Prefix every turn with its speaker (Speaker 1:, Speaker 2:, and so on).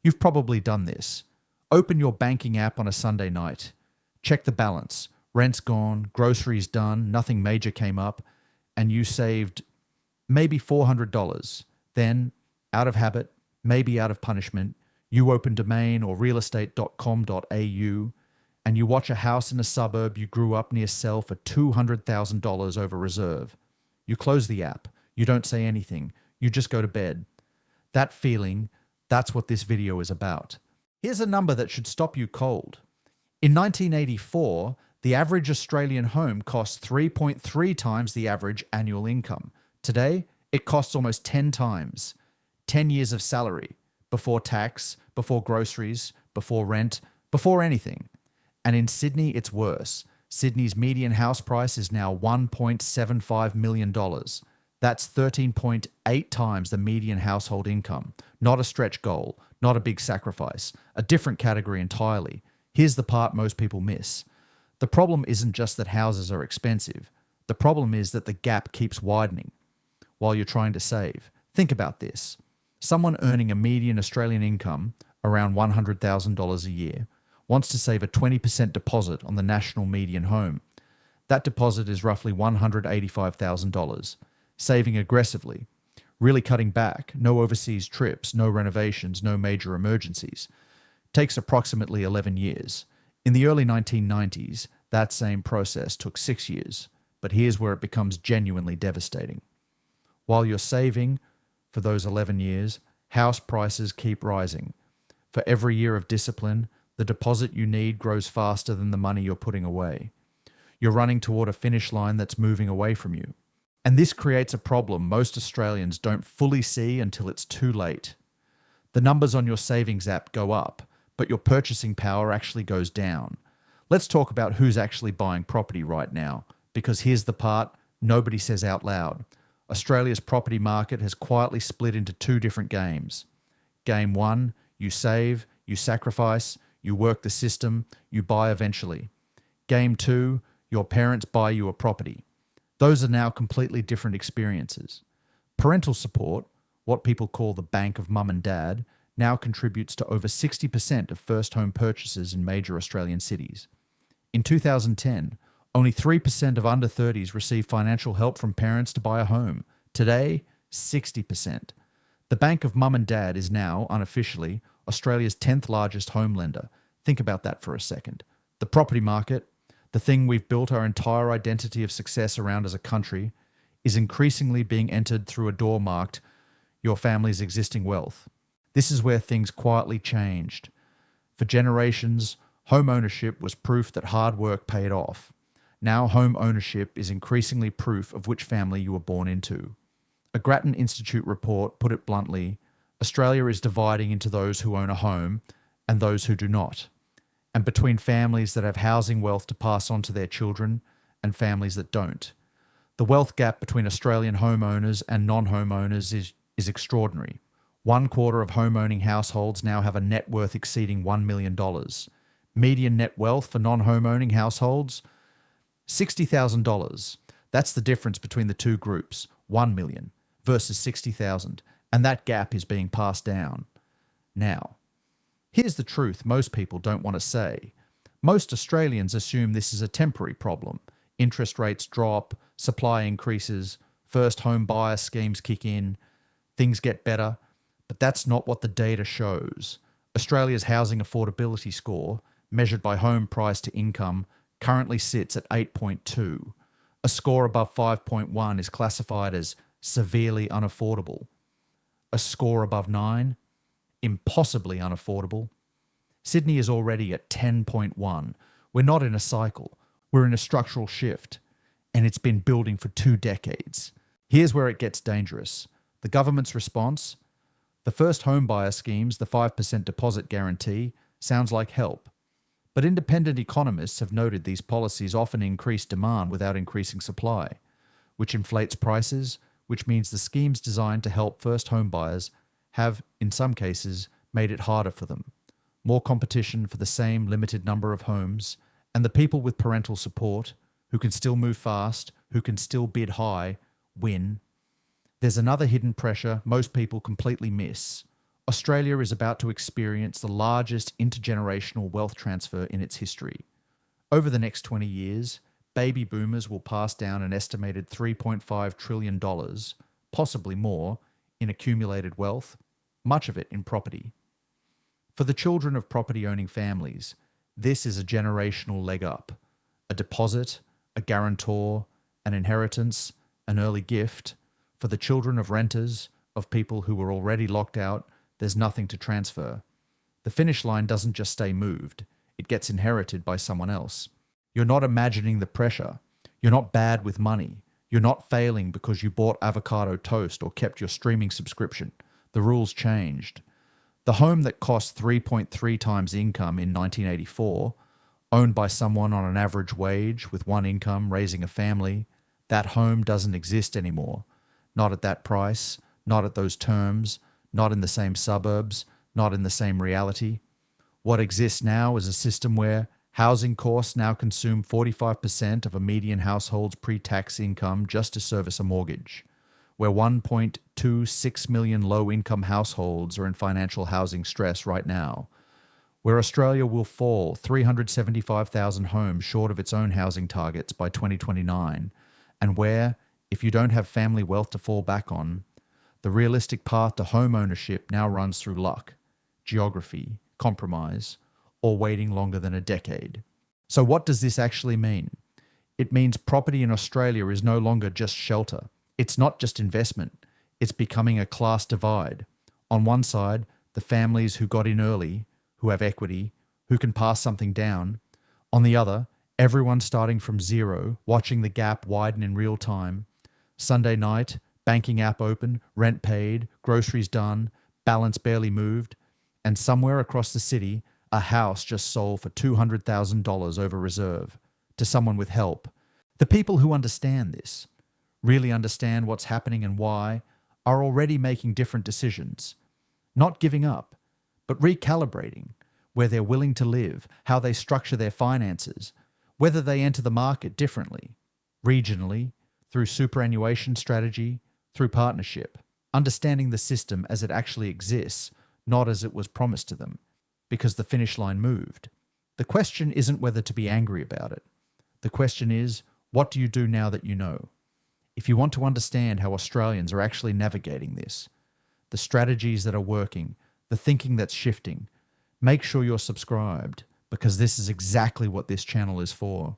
Speaker 1: You've probably done this. Open your banking app on a Sunday night. Check the balance. Rent's gone, groceries done, nothing major came up, and you saved maybe $400. Then, out of habit, maybe out of punishment, you open domain or realestate.com.au and you watch a house in a suburb you grew up near sell for $200,000 over reserve. You close the app. You don't say anything. You just go to bed. That feeling, that's what this video is about. Here's a number that should stop you cold. In 1984, the average Australian home cost 3.3 times the average annual income. Today, it costs almost 10 times. 10 years of salary, before tax, before groceries, before rent, before anything. And in Sydney, it's worse. Sydney's median house price is now $1.75 million. That's 13.8 times the median household income. Not a stretch goal, not a big sacrifice, a different category entirely. Here's the part most people miss. The problem isn't just that houses are expensive. The problem is that the gap keeps widening while you're trying to save. Think about this. Someone earning a median Australian income, around $100,000 a year, wants to save a 20% deposit on the national median home. That deposit is roughly $185,000. Saving aggressively, really cutting back, no overseas trips, no renovations, no major emergencies. Takes approximately 11 years. In the early 1990s, that same process took 6 years. But here's where it becomes genuinely devastating. While you're saving for those 11 years, house prices keep rising. For every year of discipline, the deposit you need grows faster than the money you're putting away. You're running toward a finish line that's moving away from you. And this creates a problem most Australians don't fully see until it's too late. The numbers on your savings app go up, but your purchasing power actually goes down. Let's talk about who's actually buying property right now, because here's the part nobody says out loud. Australia's property market has quietly split into two different games. Game one, you save, you sacrifice, you work the system, you buy eventually. Game two, your parents buy you a property. Those are now completely different experiences. Parental support, what people call the bank of mum and dad, now contributes to over 60% of first home purchases in major Australian cities. In 2010, only 3% of under 30s received financial help from parents to buy a home. Today, 60%. The bank of mum and dad is now, unofficially, Australia's 10th largest home lender. Think about that for a second. The property market, the thing we've built our entire identity of success around as a country, is increasingly being entered through a door marked your family's existing wealth. This is where things quietly changed. For generations, home ownership was proof that hard work paid off. Now home ownership is increasingly proof of which family you were born into. A Grattan Institute report put it bluntly, Australia is dividing into those who own a home and those who do not, and between families that have housing wealth to pass on to their children and families that don't. The wealth gap between Australian homeowners and non-homeowners is extraordinary. 1/4 of home-owning households now have a net worth exceeding $1 million. Median net wealth for non-home-owning households, $60,000. That's the difference between the two groups, 1 million versus 60,000, and that gap is being passed down. Now, here's the truth most people don't want to say. Most Australians assume this is a temporary problem. Interest rates drop, supply increases, first home buyer schemes kick in, things get better. But that's not what the data shows. Australia's housing affordability score, measured by home price to income, currently sits at 8.2. A score above 5.1 is classified as severely unaffordable. A score above 9, impossibly unaffordable. Sydney is already at 10.1. We're not in a cycle. We're in a structural shift, and it's been building for 2 decades. Here's where it gets dangerous. The government's response? The first home buyer schemes, the 5% deposit guarantee, sounds like help. But independent economists have noted these policies often increase demand without increasing supply, which inflates prices, which means the schemes designed to help first home buyers have, in some cases, made it harder for them. More competition for the same limited number of homes, and the people with parental support, who can still move fast, who can still bid high, win. There's another hidden pressure most people completely miss. Australia is about to experience the largest intergenerational wealth transfer in its history. Over the next 20 years, baby boomers will pass down an estimated $3.5 trillion, possibly more, in accumulated wealth, much of it in property. For the children of property-owning families, this is a generational leg up, a deposit, a guarantor, an inheritance, an early gift. For the children of renters, of people who were already locked out, there's nothing to transfer. The finish line doesn't just stay moved, it gets inherited by someone else. You're not imagining the pressure. You're not bad with money. You're not failing because you bought avocado toast or kept your streaming subscription. The rules changed. The home that cost 3.3 times income in 1984, owned by someone on an average wage with one income raising a family, that home doesn't exist anymore. Not at that price, not at those terms, not in the same suburbs, not in the same reality. What exists now is a system where housing costs now consume 45% of a median household's pre-tax income just to service a mortgage, where 1.26 million low-income households are in financial housing stress right now, where Australia will fall 375,000 homes short of its own housing targets by 2029, and where, if you don't have family wealth to fall back on, the realistic path to home ownership now runs through luck, geography, compromise, or waiting longer than a decade. So what does this actually mean? It means property in Australia is no longer just shelter. It's not just investment. It's becoming a class divide. On one side, the families who got in early, who have equity, who can pass something down. On the other, everyone starting from zero, watching the gap widen in real time. Sunday night, banking app open, rent paid, groceries done, balance barely moved, and somewhere across the city, a house just sold for $200,000 over reserve to someone with help. The people who understand this, really understand what's happening and why, are already making different decisions. Not giving up, but recalibrating where they're willing to live, how they structure their finances, whether they enter the market differently, regionally, through superannuation strategy, through partnership, understanding the system as it actually exists, not as it was promised to them, because the finish line moved. The question isn't whether to be angry about it. The question is, what do you do now that you know? If you want to understand how Australians are actually navigating this, the strategies that are working, the thinking that's shifting, make sure you're subscribed, because this is exactly what this channel is for.